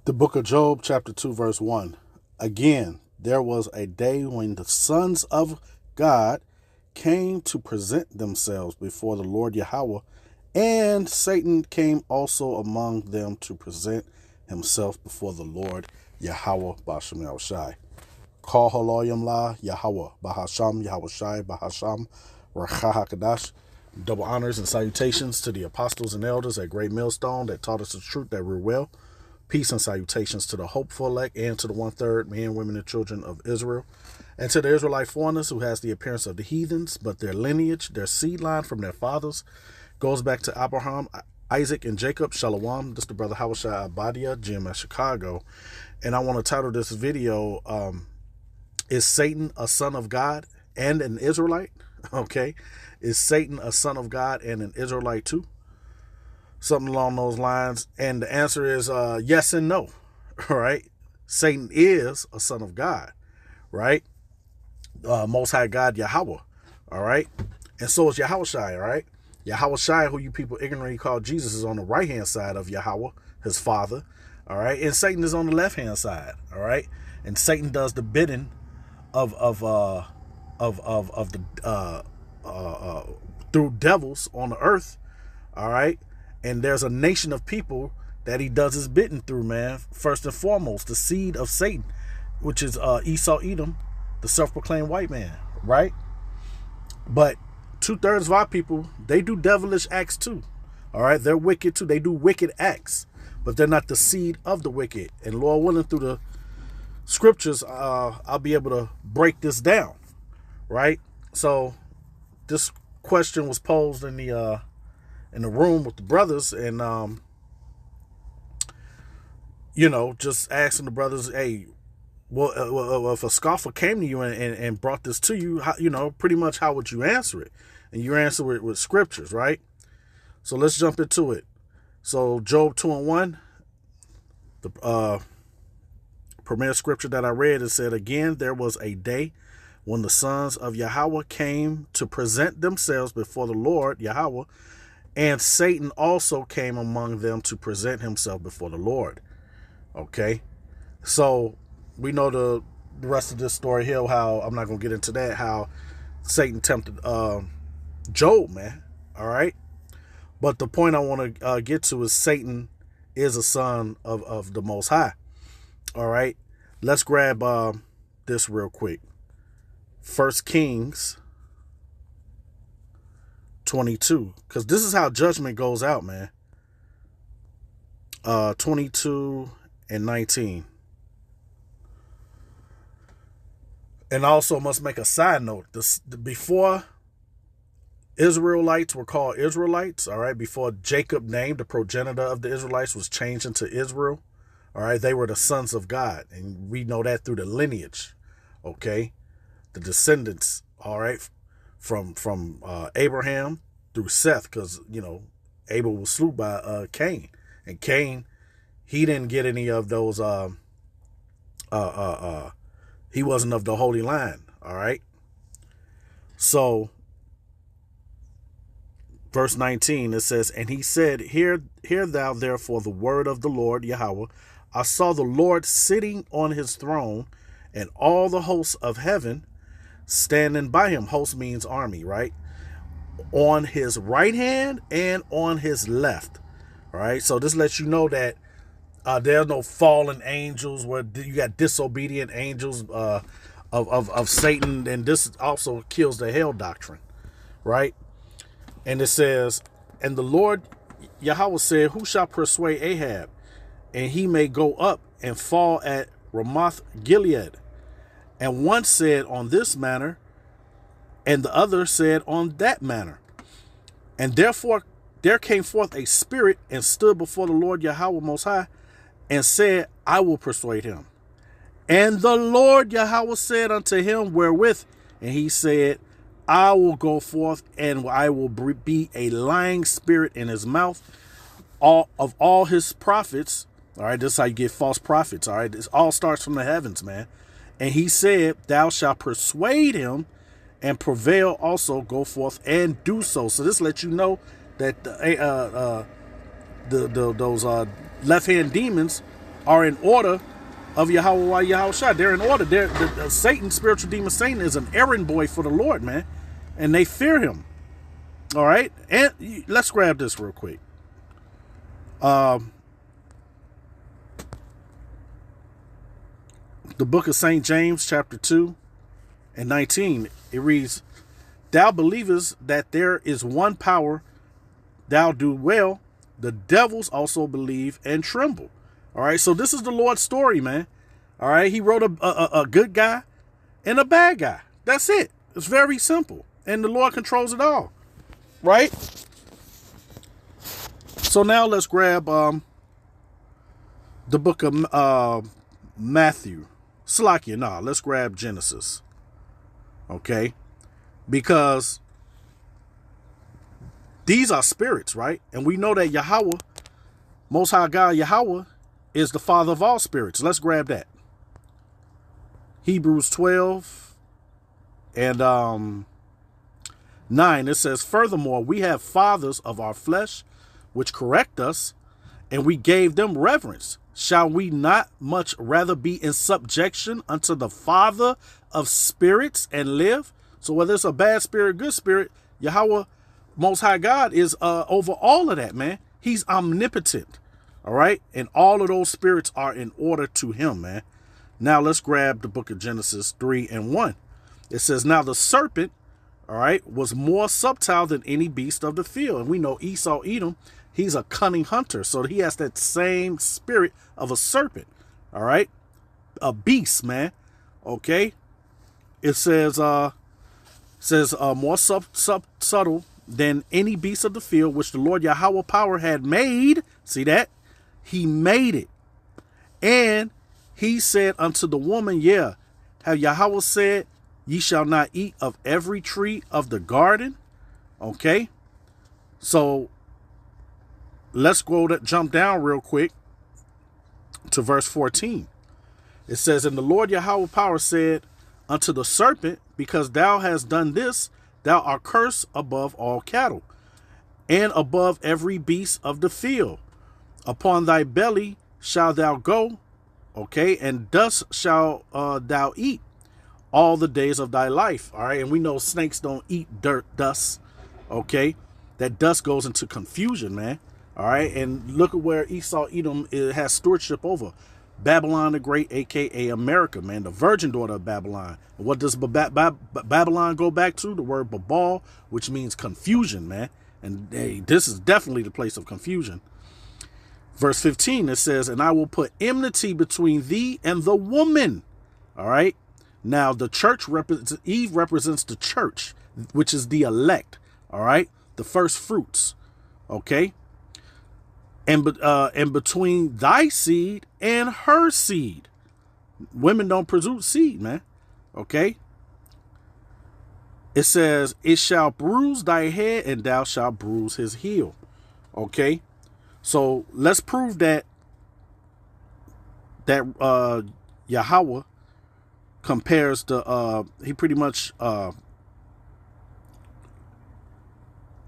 The book of Job, chapter 2, verse 1. Again, there was a day when the sons of God came to present themselves before the Lord Yahweh, and Satan came also among them to present himself before the Lord Yahweh Bashem Yahushai. Call Haloyam La Yahweh Bahasham Yahushai Bahasham Rakahakadash. Double honors and salutations to the apostles and elders at Great Millstone that taught us the truth that we're well. Peace and salutations to the hopeful elect and to the 1/3 men, women, and children of Israel, and to the Israelite foreigners who has the appearance of the heathens, but their lineage, their seed line from their fathers, goes back to Abraham, Isaac, and Jacob. Shalom. This is the brother Hawashai Abadia, Jim at Chicago, and I want to title this video, Is Satan a son of God and an Israelite? Okay. Is Satan a son of God and an Israelite too? Something along those lines. And the answer is yes and no. All right. Satan is a son of God, right? Most High God Yahweh. All right. And so is Yahushai. All right. Yahushai, who you people ignorantly call Jesus, is on the right hand side of Yahweh, his father. All right. And Satan is on the left hand side. All right. And Satan does the bidding of the through devils on the earth. All right. And there's a nation of people that he does his bidding through, man. First and foremost, the seed of Satan, which is Esau Edom, the self-proclaimed white man, right? But 2/3 of our people, they do devilish acts too. All right, they're wicked too. They do wicked acts, but they're not the seed of the wicked. And Lord willing, through the scriptures, I'll be able to break this down, right? So this question was posed in the room with the brothers, and just asking the brothers, hey, well, if a scoffer came to you and brought this to you, how, pretty much how would you answer it? And you answer it with scriptures, right? So let's jump into it. So Job 2:1, the premier scripture that I read, it said, again, there was a day when the sons of Yahweh came to present themselves before the Lord Yahweh, and Satan also came among them to present himself before the Lord. Okay. So we know the rest of this story here, how I'm not going to get into that, how Satan tempted Job, man. All right. But the point I want to get to is Satan is a son of the Most High. All right. Let's grab this real quick. 1 Kings 22, because this is how judgment goes out, man. 22 and 19. And I also must make a side note. Before Israelites were called Israelites, all right, before Jacob, named the progenitor of the Israelites, was changed into Israel, all right, they were the sons of God. And we know that through the lineage, okay, the descendants, all right, from Abraham through Seth, because, Abel was slew by Cain. And Cain, he didn't get any of those, he wasn't of the holy line, all right? So, verse 19, it says, and he said, Hear thou therefore the word of the Lord Yahweh. I saw the Lord sitting on his throne, and all the hosts of heaven standing by him. Host means army, right? On his right hand and on his left. All right. So this lets you know that there are no fallen angels where you got disobedient angels of Satan. And this also kills the hell doctrine. Right. And it says, and the Lord Yahweh said, who shall persuade Ahab, and he may go up and fall at Ramoth Gilead? And one said on this manner, and the other said on that manner. And therefore there came forth a spirit and stood before the Lord Yahweh Most High, and said, I will persuade him. And the Lord Yahweh said unto him, wherewith? And he said, I will go forth, and I will be a lying spirit in his mouth, all his prophets. All right, this is how you get false prophets. All right, this all starts from the heavens, man. And he said, thou shalt persuade him, and prevail also, go forth and do so. So this lets you know that those left hand demons are in order of Yahweh Yahushua. They're in order. Satan, spiritual demon Satan, is an errand boy for the Lord, man. And they fear him. All right? And let's grab this real quick. The book of St. James, chapter 2 and 19. It reads, "Thou believest that there is one power, thou do well. The devils also believe and tremble." All right, so this is the Lord's story, man. All right, he wrote a good guy and a bad guy. That's it. It's very simple. And the Lord controls it all. Right? So now let's grab the book of Matthew. Slakia, nah, let's grab Genesis. Okay? Because these are spirits, right? And we know that Yahweh, Most High God Yahweh, is the father of all spirits. Let's grab that. Hebrews 12 and 9, it says, "Furthermore, we have fathers of our flesh, which correct us, and we gave them reverence. Shall we not much rather be in subjection unto the Father of spirits and live?" So whether it's a bad spirit, good spirit, Yahweh, Most High God, is over all of that, man. He's omnipotent. All right. And all of those spirits are in order to him, man. Now let's grab the book of Genesis 3 and 1. It says, "Now the serpent, all right, was more subtle than any beast of the field." And we know Esau, Edom, he's a cunning hunter. So he has that same spirit of a serpent. All right. A beast, man. Okay. It says, more subtle than any beast of the field, which the Lord Yahweh power had made. See that? He made it. And he said unto the woman, "Yeah, have Yahweh said, ye shall not eat of every tree of the garden?" Okay. So let's jump down real quick to verse 14. It says, "And the Lord Yahweh power said unto the serpent, because thou hast done this, thou art cursed above all cattle, and above every beast of the field. Upon thy belly shalt thou go, okay, and dust shalt thou eat all the days of thy life." All right, and we know snakes don't eat dust, okay? That dust goes into confusion, man. All right, and look at where Esau, Edom has stewardship over. Babylon the Great, a.k.a. America, man, the virgin daughter of Babylon. And what does Babylon go back to? The word Babal, which means confusion, man. And hey, this is definitely the place of confusion. Verse 15, it says, "And I will put enmity between thee and the woman." All right. Now, the church, Eve represents the church, which is the elect. All right. The first fruits. Okay. And between thy seed and her seed. Women don't produce seed, man. Okay. It says, "It shall bruise thy head, and thou shalt bruise his heel." Okay. So let's prove that Yahweh compares he pretty much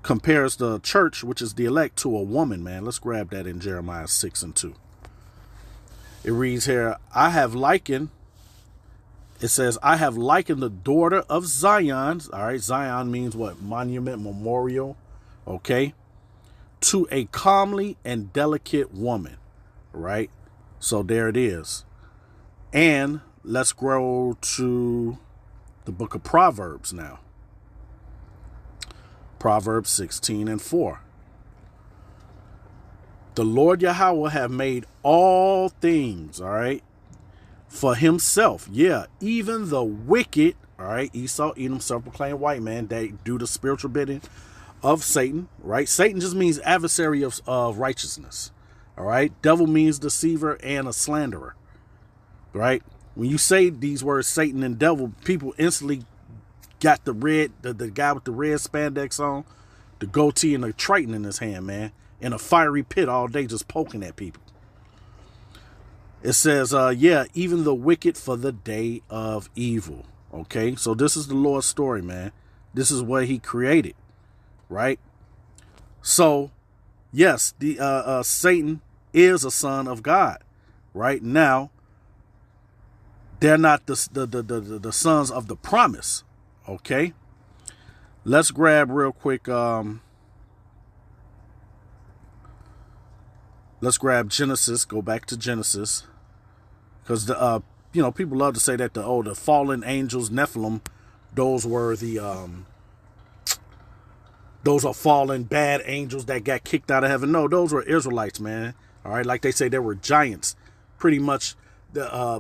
compares the church, which is the elect, to a woman, man. Let's grab that in Jeremiah 6 and 2. It reads here, it says, "I have likened the daughter of Zion." All right, Zion means what? Monument, memorial. Okay. "To a comely and delicate woman." Right? So there it is. And let's go to the book of Proverbs now. Proverbs 16 and 4. "The Lord Yahweh have made all things, all right, for himself. Yeah, even the wicked," all right, Esau, Edom, self-proclaimed white man, they do the spiritual bidding of Satan, right? Satan just means adversary of righteousness, all right? Devil means deceiver and a slanderer, right? When you say these words, Satan and devil, people instantly got the guy with the red spandex on, the goatee, and the triton in his hand, man, in a fiery pit all day just poking at people. It says, yeah, even the wicked for the day of evil. Okay, so this is the Lord's story, man. This is what he created, right? So, yes, the Satan is a son of God, right now, they're not the sons of the promise. Okay, let's grab real quick. Let's grab Genesis. Go back to Genesis, because the people love to say that the fallen angels, Nephilim, those were those are fallen bad angels that got kicked out of heaven. No, those were Israelites, man. All right, like they say, they were giants. Pretty much,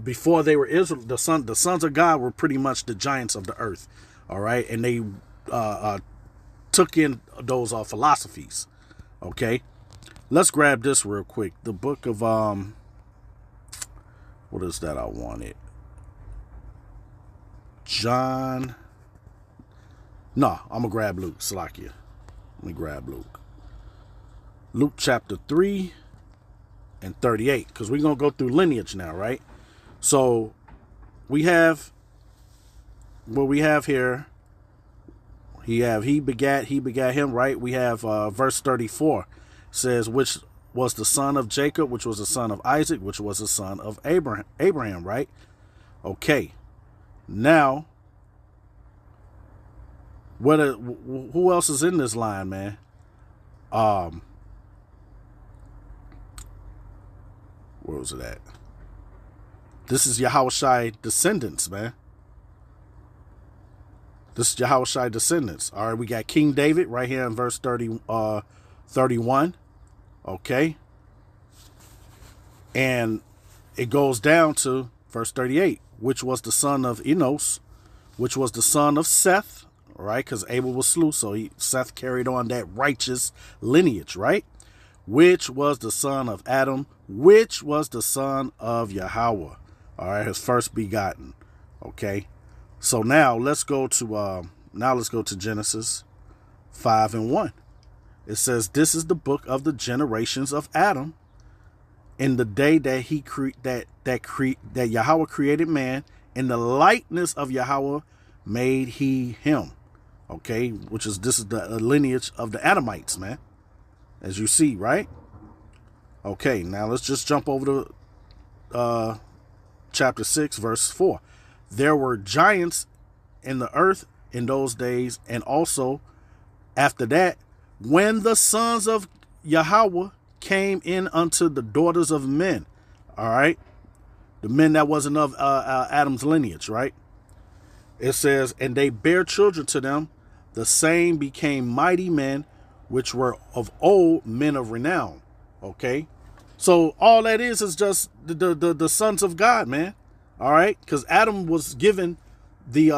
before they were Israel, the sons of God were pretty much the giants of the earth. All right, and they took in those philosophies. Okay, let's grab this real quick. The book of what is that? I wanted John. No, I'm gonna grab Luke. Salakia. Let me grab Luke. Luke chapter 3 and 38, because we're gonna go through lineage now, right? So we have what we have here. He begat him, right? We have verse 34 says, which was the son of Jacob, which was the son of Isaac, which was the son of Abraham, right? Okay. Now, who else is in this line, man? Where was it at? This is Yahushai descendants, man. This is Yahushai descendants. All right, we got King David right here in verse 31. Okay. And it goes down to verse 38, which was the son of Enos, which was the son of Seth, right? Because Abel was slew, so Seth carried on that righteous lineage, right? Which was the son of Adam, which was the son of Yahweh. All right, his first begotten. Okay. So now let's go to Genesis 5 and 1. It says, this is the book of the generations of Adam in the day that that Yahweh created man. In the likeness of Yahweh made he him. Okay, this is the lineage of the Adamites, man. As you see, right? Okay, now let's just jump over to chapter 6, verse 4. There were giants in the earth in those days, and also after that, when the sons of Yahweh came in unto the daughters of men. All right, the men that wasn't of Adam's lineage, right? It says, and they bare children to them. The same became mighty men, which were of old, men of renown. Okay, so all that is just the sons of God, man. All right, because Adam was given the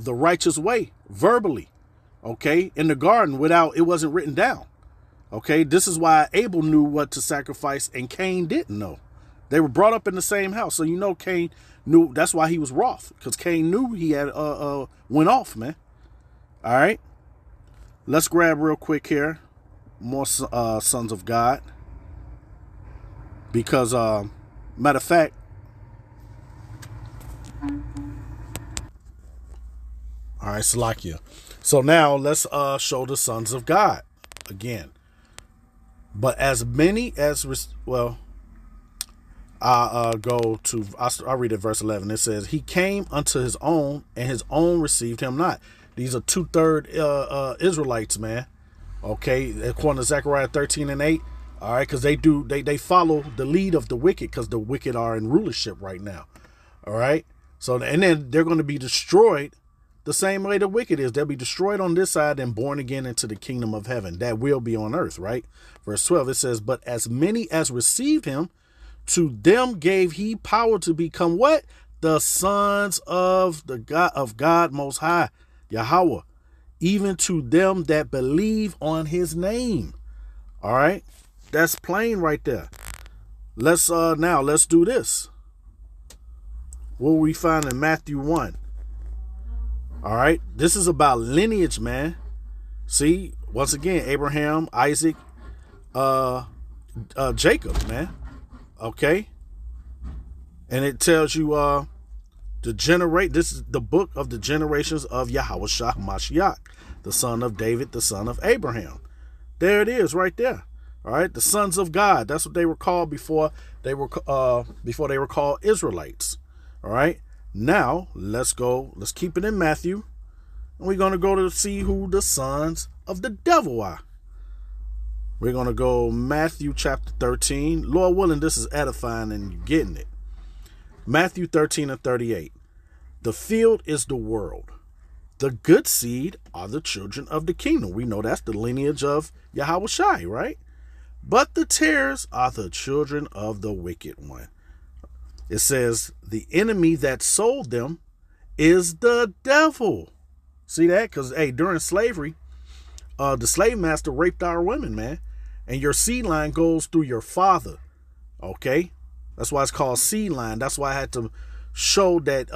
righteous way verbally. Okay, in the garden it wasn't written down. Okay, this is why Abel knew what to sacrifice and Cain didn't know. They were brought up in the same house, so Cain knew. That's why he was wroth, because Cain knew he had went off, man. All right, let's grab real quick here more sons of God, because matter of fact, all right, Salakia. So now let's show the sons of God again. But as many as I'll read it, verse 11. It says, he came unto his own, and his own received him not. These are 2/3 Israelites, man. Okay, according to Zechariah 13 and 8. All right, because they follow the lead of the wicked, because the wicked are in rulership right now. All right, so and then they're going to be destroyed the same way the wicked is. They'll be destroyed on this side and born again into the kingdom of heaven that will be on earth, right? Verse 12, it says, but as many as received him, to them gave he power to become what? The sons of the God Most High, Yahweh, even to them that believe on his name. All right, that's plain right there. Let's do this. What we find in Matthew 1. All right, this is about lineage, man. See, once again, Abraham, Isaac, Jacob, man. Okay, and it tells you this is the book of the generations of Yahushua Mashiach, the son of David, the son of Abraham. There it is right there. All right, the sons of God. That's what they were called before they were called Israelites. All right. Now let's go. Let's keep it in Matthew, and we're gonna go to see who the sons of the devil are. We're gonna go Matthew chapter 13. Lord willing, this is edifying and you're getting it. Matthew 13 and 38. The field is the world. The good seed are the children of the kingdom. We know that's the lineage of Yahweh Shai, right? But the tares are the children of the wicked one. It says the enemy that sold them is the devil. See that? Because, hey, during slavery, the slave master raped our women, man. And your seed line goes through your father. Okay? That's why it's called seed line. That's why I had to show that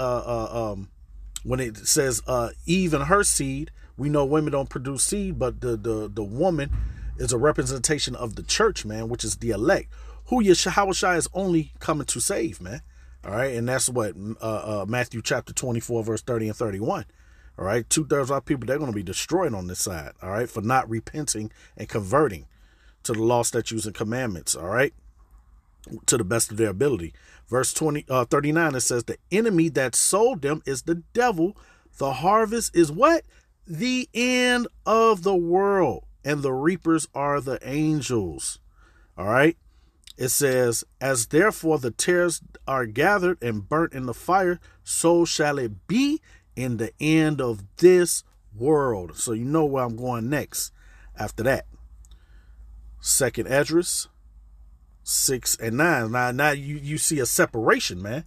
when it says Eve and her seed, we know women don't produce seed, but the woman is a representation of the church, man, which is the elect, who Yahweh Shai is only coming to save, man. All right, and that's what Matthew chapter 24, verse 30 and 31. All right, 2/3 of our people, they're going to be destroyed on this side, all right, for not repenting and converting to the law, statutes, and commandments, all right, to the best of their ability. Verse 39, it says, the enemy that sold them is the devil. The harvest is what? The end of the world. And the reapers are the angels. All right. It says, as therefore the tares are gathered and burnt in the fire, so shall it be in the end of this world. So you know where I'm going next after that. 2nd Esdras 6 and 9. Now you see a separation, man.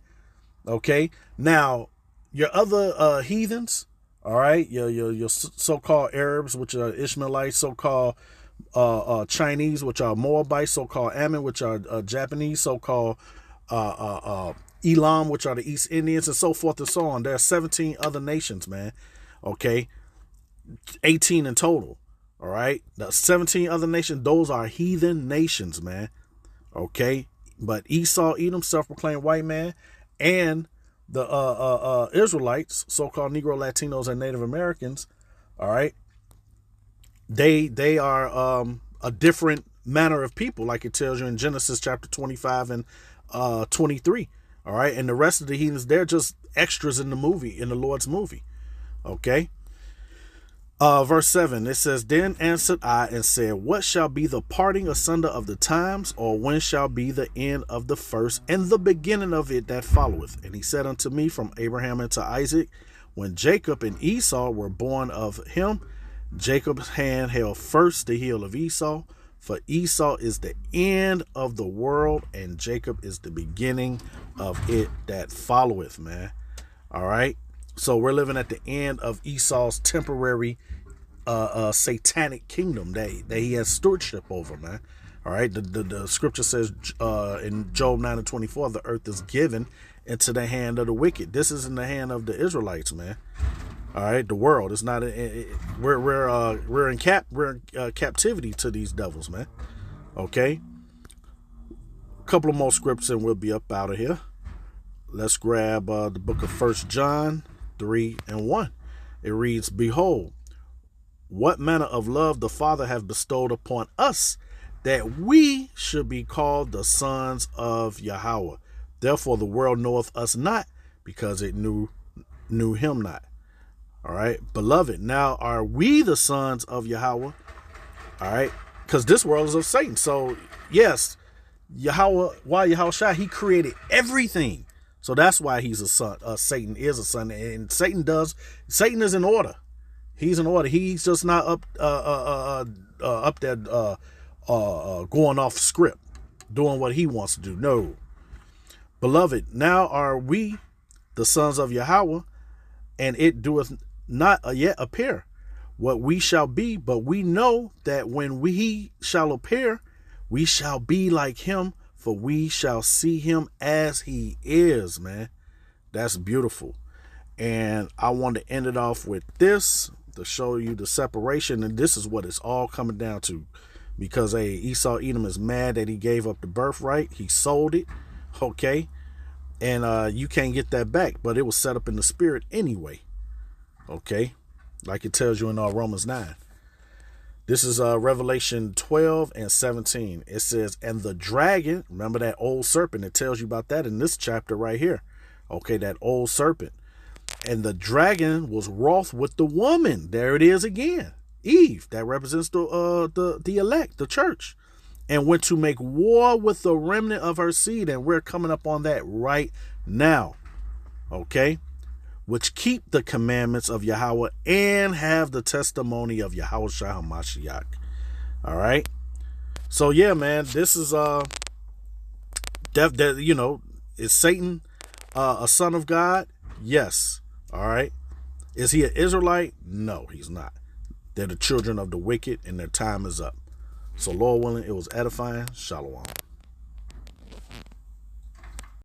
Okay. Now your other heathens, all right, your so-called Arabs, which are Ishmaelites, so-called Chinese, which are Moabites, so-called Ammon, which are Japanese, so-called Elam, which are the East Indians, and so forth and so on. There are 17 other nations, man. Okay. 18 in total. All right. The 17 other nations, those are heathen nations, man. Okay. But Esau, Edom, self-proclaimed white man, and the Israelites, so-called Negro, Latinos, and Native Americans, all right, they are a different manner of people, like it tells you in Genesis chapter 25 and 23, all right, and the rest of the heathens, they're just extras in the movie, in the Lord's movie, okay. Verse 7, it says, then answered I and said, what shall be the parting asunder of the times, or when shall be the end of the first and the beginning of it that followeth? And he said unto me, from Abraham unto Isaac, when Jacob and Esau were born of him, Jacob's hand held first the heel of Esau, for Esau is the end of the world, and Jacob is the beginning of it that followeth, man. All right. So we're living at the end of Esau's temporary satanic kingdom that he has stewardship over, man. All right. The scripture says in Job 9 and 24, the earth is given into the hand of the wicked. This is in the hand of the Israelites, man. All right. The world is not. We're in captivity to these devils, man. Okay. A couple of more scripts and we'll be up out of here. Let's grab the book of 1 John 3 and 1. It reads, behold, what manner of love the Father hath bestowed upon us, that we should be called the sons of Yahweh. Therefore the world knoweth us not, because it knew him not. All right, beloved, now are we the sons of Yahweh? All right, because this world is of Satan. So yes, Yahweh, while Yahweh Shai, he created everything. So that's why he's a son. Satan is a son, and Satan is in order. He's in order. He's just not up there going off script, doing what he wants to do. No, beloved, now are we the sons of Yahweh, and it doeth not yet appear what we shall be, but we know that when he shall appear, we shall be like him. For we shall see him as he is, man. That's beautiful. And I want to end it off with this to show you the separation. And this is what it's all coming down to. Because, hey, Esau Edom is mad that he gave up the birthright. He sold it. Okay. And you can't get that back. But it was set up in the spirit anyway. Okay. Like it tells you in Romans 9. This is Revelation 12 and 17. It says, and the dragon, remember that old serpent, it tells you about that in this chapter right here. Okay, that old serpent. And the dragon was wroth with the woman. There it is again. Eve, that represents the elect, the church. And went to make war with the remnant of her seed. And we're coming up on that right now. Okay. Which keep the commandments of Yahweh and have the testimony of Yahweh Shah HaMashiach. All right. So yeah, man, this is is Satan a son of God? Yes. All right. Is he an Israelite? No, he's not. They're the children of the wicked, and their time is up. So Lord willing, it was edifying. Shalom.